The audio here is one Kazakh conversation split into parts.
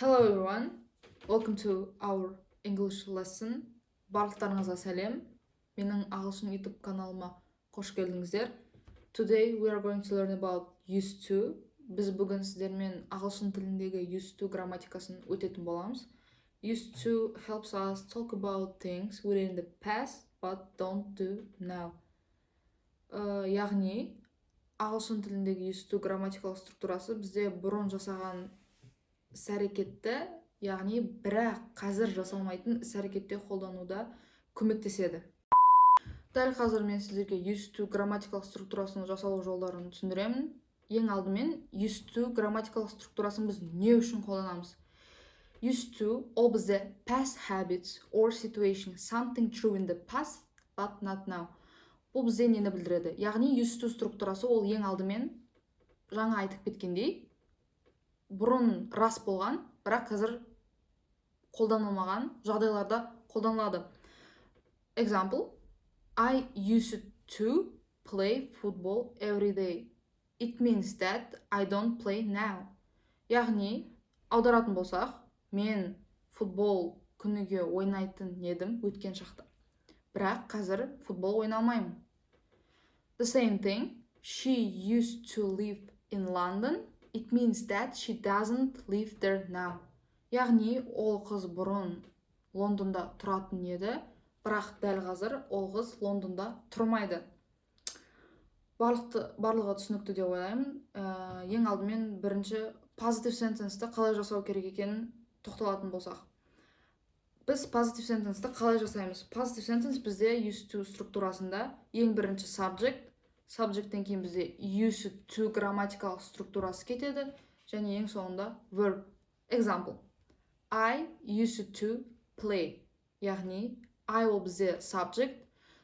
Hello everyone, welcome to our English lesson. Барлықтарыңызға сәлем. Менің ағылшын YouTube каналыма қош келдіңіздер. Today we are going to learn about used to. Біз бүгін сіздермен ағылшын тіліндегі used to грамматикасын өтетін боламыз. Used to helps us talk about things within the past but don't do now. Яғни ағылшын тіліндегі used to грамматикалық структурасы бізде бұрын жасаған іс-әрекетті, яғни бірақ қазір жасалмайтын іс-әрекетте қолдануда көмектеседі. Дәл қазір мен сіздерге used to грамматикалық структурасының жасалу жолдарын түсіндіремін. Ең алдымен used to грамматикалық структурасын біз не үшін қолданамыз? Used to ол бізде past habits or situation, something true in the past but not now. Бұл бізде нені білдіреді? Яғни used to структурасы ол ең алдымен жаңа айтып кеткендей бұрын рас болған, бірақ қазір қолданылмаған жағдайларда қолданылады. Example, I used to play football every day. It means that I don't play now. Яғни, аударатын болсақ, мен футбол күніге ойнайтын едім өткен шақта. Бірақ қазір футбол ойнамаймын. The same thing, she used to live in London. It means that she doesn't live there now. Яғни, ол қыз бұрын Лондонда тұратын еді, бірақ дәл қазір ол қыз Лондонда тұрмайды. Барлығы түсінікті деп ойлаймын. Ең алдымен бірінші positive sentence-ті қалай жасау керек екенін тоқталатын болсақ. Біз positive sentence-ті қалай жасаймыз? Positive sentence бізде used to структурасында ең бірінші subject-тен кейін бізде used to грамматикалық структурасы кетеді, және ең соңында verb. Example, I used to play. Яғни, I ол бізде subject.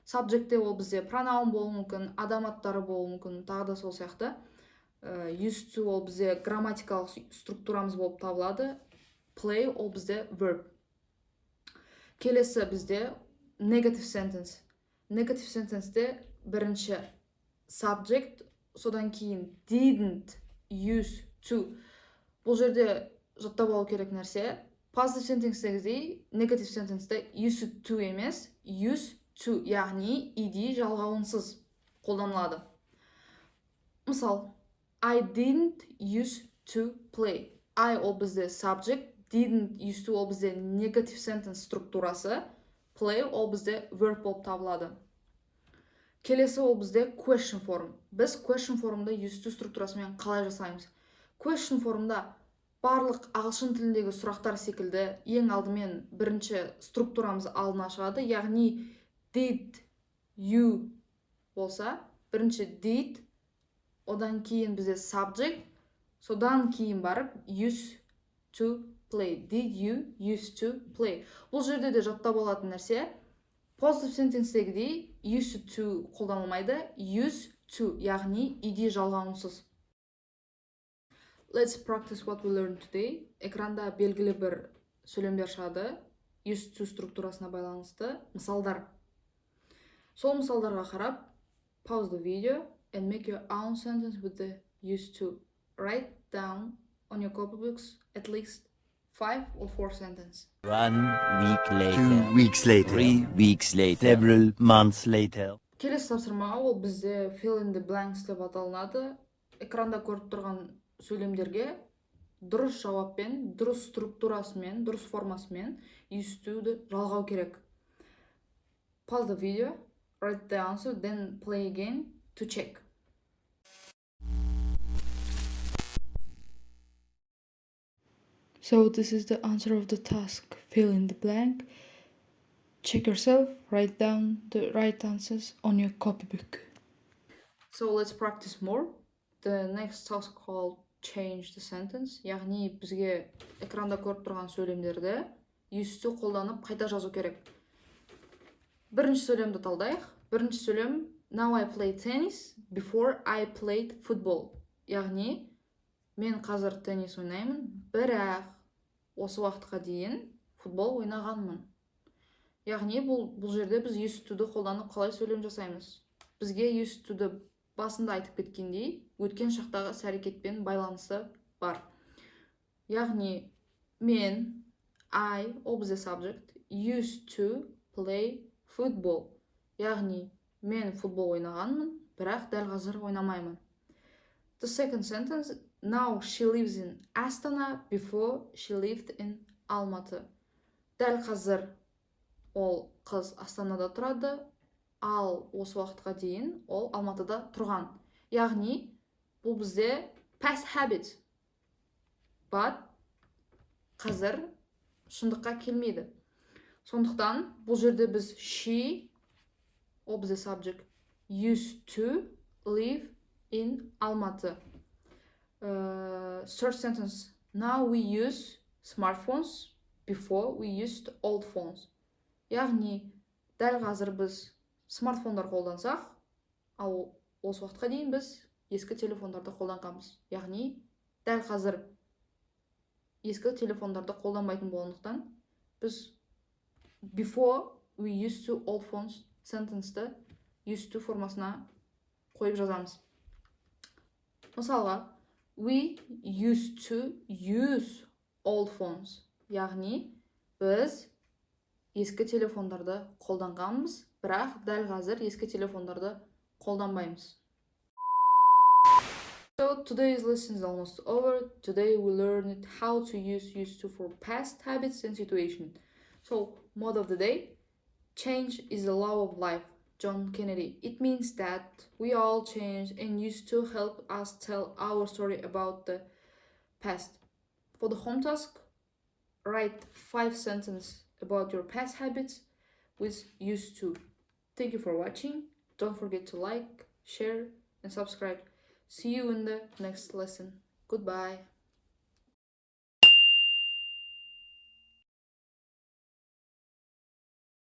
Subject-те ол бізде pronoun болуы мүмкін, адам аттары болуы мүмкін, тағы да сол сияқты. Used to ол бізде грамматикалық структурамыз болып табылады. Play ол бізде verb. Келесі бізде negative sentence. Negative sentence-те бірінші subject, содан кейін didn't use to. Бұл жерде жаттап алу керек нәрсе. Positive sentence-тегіздей negative sentence-те used to емес, used to, яғни ed жалғауынсыз қолданылады. Мысал, I didn't used to play. I ол бізде subject, didn't used to ол бізде negative sentence структурасы, play ол бізде verb болып табылады. Келесі ол бізде question form. Біз question formда used to структурасымен қалай жасаймыз? Question formда барлық ағылшын тіліндегі сұрақтар секілді ең алдымен бірінші структурамыз алдына шығады. Яғни did, you болса, бірінші did, одан кейін бізде subject, содан кейін барып used to play. Did you used to play? Бұл жерде де жаттап алатын нәрсе, positive sentence-тегідей used to қолданылмайды, used to, яғни ed жалғауынсыз. Let's practice what we learned today. Экранда белгілі бір сөйлемдер шығады, used to структурасына байланысты мысалдар. Сол мысалдарға қарап, pause the video and make your own sentence with the used to. Write down on your copybooks at least 5 or 4 sentences. 1 week later. 2 weeks later. 3 weeks later. Several months later. Келесі тапсырма ол бізде fill in the blanks деп аталынады. Экранда көріп тұрған сөйлемдерге дұрыс жауаппен, дұрыс структурасымен, дұрыс формасымен used to-ді жалғау керек. Pause the video, write the answer, then play again to check. So this is the answer of the task. Fill in the blank. Check yourself, write down the right answers on your copybook. So let's practice more. The next task called change the sentence. Яғни бізге экранда көріп тұрған сөйлемдерді used to қолданып қайта жазу керек. Бірінші сөйлемді талдайық. Бірінші сөйлем Now I play tennis before I played football. Яғни мен қазір теннис ойнаймын, бірақ осы уақытқа дейін футбол ойнағанмын. Яғни бұл жерде біз used to-ды қолданып қалай сөйлем жасаймыз? Бізге used to-ды басында айтып кеткендей, өткен шақтағы іс-әрекетпен байланысы бар. Яғни Men, I, ол бізде subject, used to play football. Яғни, мен футбол ойнағанмын, бірақ дәл қазір ойнамаймын. The second sentence, now she lives in Astana, before she lived in Алматы. Дәл қазір ол қыз Астанада тұрады, ал осы уақытқа дейін ол Алматыда тұрған. Яғни, бұл бізде past habit. But қазір шындыққа келмейді. Сондықтан бұл жерде біз she, ол бізде subject, used to live in Алматы. Third sentence, now we use smartphones, before we used old phones. Яғни, дәл қазір біз смартфондар қолдансақ, ал осы уақытқа дейін біз ескі телефондарды қолданғанбыз. Яғни, дәл қазір ескі телефондарды қолданбайтын болғандықтан, біз before we used to old phones sentence-ті used to формасына қойып жазамыз. Мысалға, we used to use old phones. Яғни, біз ескі телефондарды қолданғанбыз, бірақ дәл қазір ескі телефондарды қолданбаймыз. So today's lesson is almost over. Today we learned how to use used to for past habits and situation. So, motto of the day, change is the law of life. John Kennedy. It means that we all change and used to help us tell our story about the past. For the home task, write 5 sentences about your past habits with used to. Thank you for watching. Don't forget to like, share, and subscribe. See you in the next lesson. Goodbye.